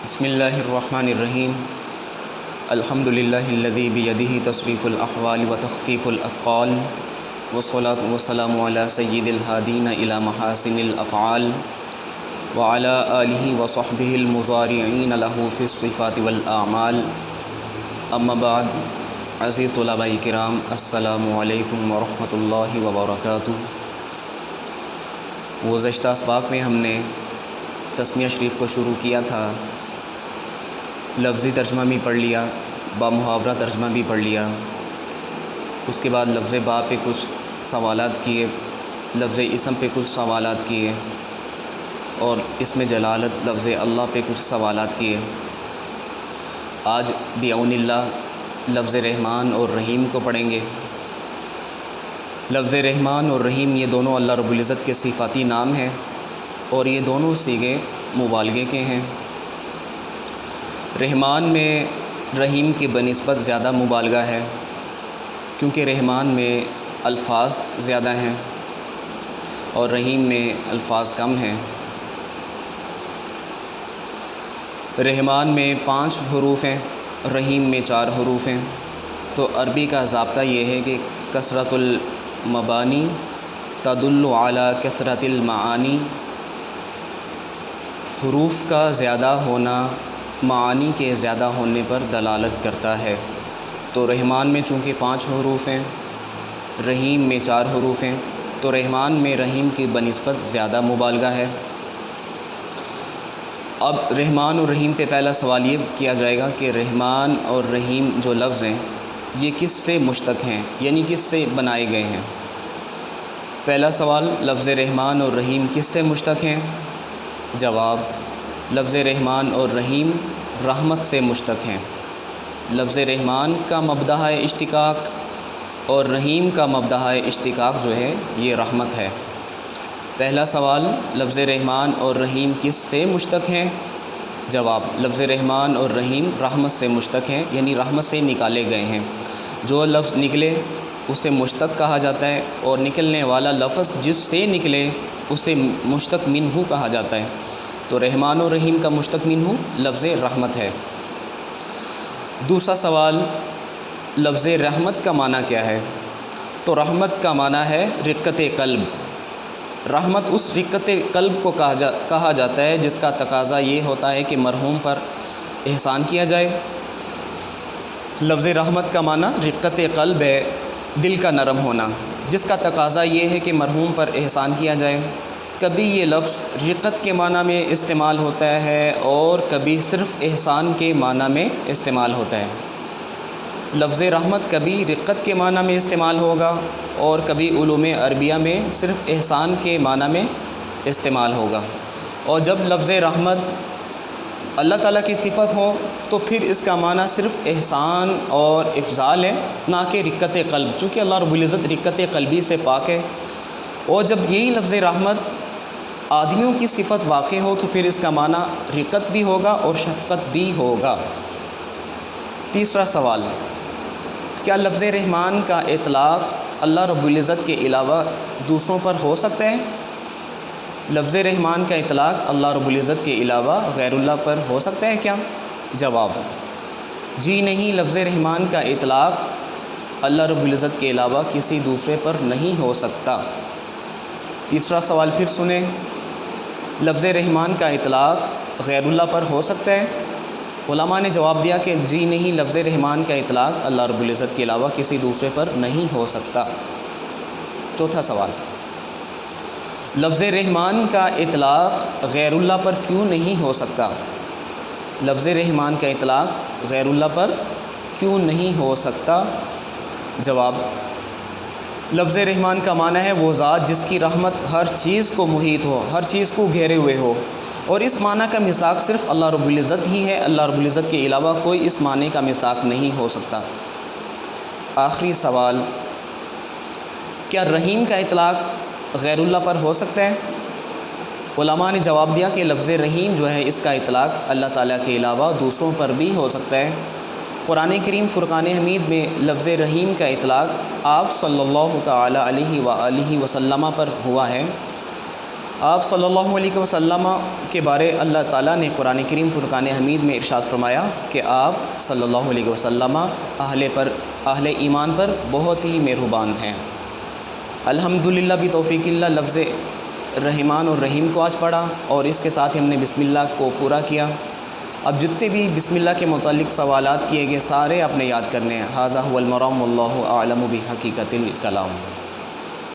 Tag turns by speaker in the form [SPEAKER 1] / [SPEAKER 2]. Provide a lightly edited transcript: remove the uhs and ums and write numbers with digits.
[SPEAKER 1] بسم اللہ الرحمن الرحیم الحمد للہ الذی بیدہ تصریف الاحوال وتخفیف الاثقال والصلاة والسلام علی سید الہادین الی محاسن الافعال وعلی آلہ وصحبہ المضارعین لہ فی الصفات والاعمال اما بعد. عزیز طلباء کرام، السلام علیکم ورحمۃ اللہ وبرکاتہ. گزشتہ اسباق میں ہم نے تسمیہ شریف کو شروع کیا تھا. لفظی ترجمہ بھی پڑھ لیا، با محاورہ ترجمہ بھی پڑھ لیا. اس کے بعد لفظ با پہ کچھ سوالات کیے، لفظ اسم پہ کچھ سوالات کیے، اور اسم جلالت لفظ اللہ پہ کچھ سوالات کیے. آج بعون اللہ لفظ رحمان اور رحیم کو پڑھیں گے. لفظ رحمان اور رحیم یہ دونوں اللہ رب العزت کے صفاتی نام ہیں، اور یہ دونوں صیغے مبالغے کے ہیں. رحمان میں رحیم کے بنسبت زیادہ مبالغہ ہے، کیونکہ رحمان میں الفاظ زیادہ ہیں اور رحیم میں الفاظ کم ہیں. رحمان میں 5 حروف ہیں، رحیم میں 4 حروف ہیں. تو عربی کا ضابطہ یہ ہے کہ کثرت المبانی تدل علی کثرت المعانی. حروف کا زیادہ ہونا معانی کے زیادہ ہونے پر دلالت کرتا ہے. تو رحمان میں چونکہ 5 حروف ہیں، رحیم میں 4 حروف ہیں، تو رحمان میں رحیم کی بنسبت زیادہ مبالغہ ہے. اب رحمان اور رحیم پہ پہلا سوال یہ کیا جائے گا کہ رحمان اور رحیم جو لفظ ہیں یہ کس سے مشتق ہیں، یعنی کس سے بنائے گئے ہیں. پہلا سوال، لفظ رحمان اور رحیم کس سے مشتق ہیں؟ جواب، لفظ رحمان اور رحیم رحمت سے مشتق ہیں. لفظ رحمان کا مبدأ اشتقاق اور رحیم کا مبدأ اشتقاق جو ہے یہ رحمت ہے. پہلا سوال، لفظ رحمان اور رحیم کس سے مشتق ہیں؟ جواب، لفظ رحمان اور رحیم رحمت سے مشتق ہیں، یعنی رحمت سے نکالے گئے ہیں. جو لفظ نکلے اسے مشتق کہا جاتا ہے، اور نکلنے والا لفظ جس سے نکلے اسے مشتق منہ کہا جاتا ہے. تو رحمان و رحیم کا مشتق منہ لفظ رحمت ہے. دوسرا سوال، لفظ رحمت کا معنی کیا ہے؟ تو رحمت کا معنی ہے رقت قلب. رحمت اس رقت قلب کو کہا جاتا ہے جس کا تقاضا یہ ہوتا ہے کہ مرحوم پر احسان کیا جائے. لفظ رحمت کا معنی رقت قلب ہے، دل کا نرم ہونا، جس کا تقاضا یہ ہے کہ مرحوم پر احسان کیا جائے. کبھی یہ لفظ رقت کے معنی میں استعمال ہوتا ہے اور کبھی صرف احسان کے معنی میں استعمال ہوتا ہے. لفظ رحمت کبھی رقت کے معنی میں استعمال ہوگا اور کبھی علوم عربیہ میں صرف احسان کے معنی میں استعمال ہوگا. اور جب لفظ رحمت اللہ تعالیٰ کی صفت ہو تو پھر اس کا معنی صرف احسان اور افضال ہے، نہ کہ رقت قلب، چونکہ اللہ رب العزت رقت قلبی سے پاک ہے. اور جب یہی لفظ رحمت آدمیوں کی صفت واقع ہو تو پھر اس کا معنی رقت بھی ہوگا اور شفقت بھی ہوگا. تیسرا سوال، کیا لفظ رحمان کا اطلاق اللہ رب العزت کے علاوہ دوسروں پر ہو سکتا ہے؟ لفظ رحمان کا اطلاق اللہ رب العزت کے علاوہ غیر اللہ پر ہو سکتا ہے کیا؟ جواب، جی نہیں، لفظ رحمان کا اطلاق اللہ رب العزت کے علاوہ کسی دوسرے پر نہیں ہو سکتا. تیسرا سوال پھر سنیں، لفظ رحمان کا اطلاق غیر اللہ پر ہو سکتا ہے؟ علماء نے جواب دیا کہ جی نہیں، لفظ رحمان کا اطلاق اللہ رب العزت کے علاوہ کسی دوسرے پر نہیں ہو سکتا. چوتھا سوال، لفظ رحمان کا اطلاق غیر اللہ پر کیوں نہیں ہو سکتا؟ لفظ رحمان کا اطلاق غیر اللہ پر کیوں نہیں ہو سکتا؟ جواب، لفظ رحمان کا معنی ہے وہ ذات جس کی رحمت ہر چیز کو محیط ہو، ہر چیز کو گھیرے ہوئے ہو، اور اس معنی کا مصداق صرف اللہ رب العزت ہی ہے. اللہ رب العزت کے علاوہ کوئی اس معنی کا مصداق نہیں ہو سکتا. آخری سوال، کیا رحیم کا اطلاق غیر اللہ پر ہو سکتا ہے؟ علماء نے جواب دیا کہ لفظ رحیم جو ہے اس کا اطلاق اللہ تعالیٰ کے علاوہ دوسروں پر بھی ہو سکتا ہے. قرآن کریم فرقان حمید میں لفظ رحیم کا اطلاق آپ صلی اللہ تعالیٰ علیہ وآلہ وسلم پر ہوا ہے. آپ صلی اللہ علیہ وسلم کے بارے اللہ تعالیٰ نے قرآن کریم فرقان حمید میں ارشاد فرمایا کہ آپ صلی اللہ علیہ وسلم اہل ایمان پر بہت ہی مہربان ہیں۔ الحمدللہ بتوفیق اللہ لفظ رحمان اور رحیم کو آج پڑھا اور اس کے ساتھ ہی ہم نے بسم اللہ کو پورا کیا۔ اب جتنے بھی بسم اللہ کے متعلق سوالات کیے گئے سارے آپ نے یاد کرنے ہیں۔ ھذا ھو المرام واللہ اعلم بحقیقت الکلام۔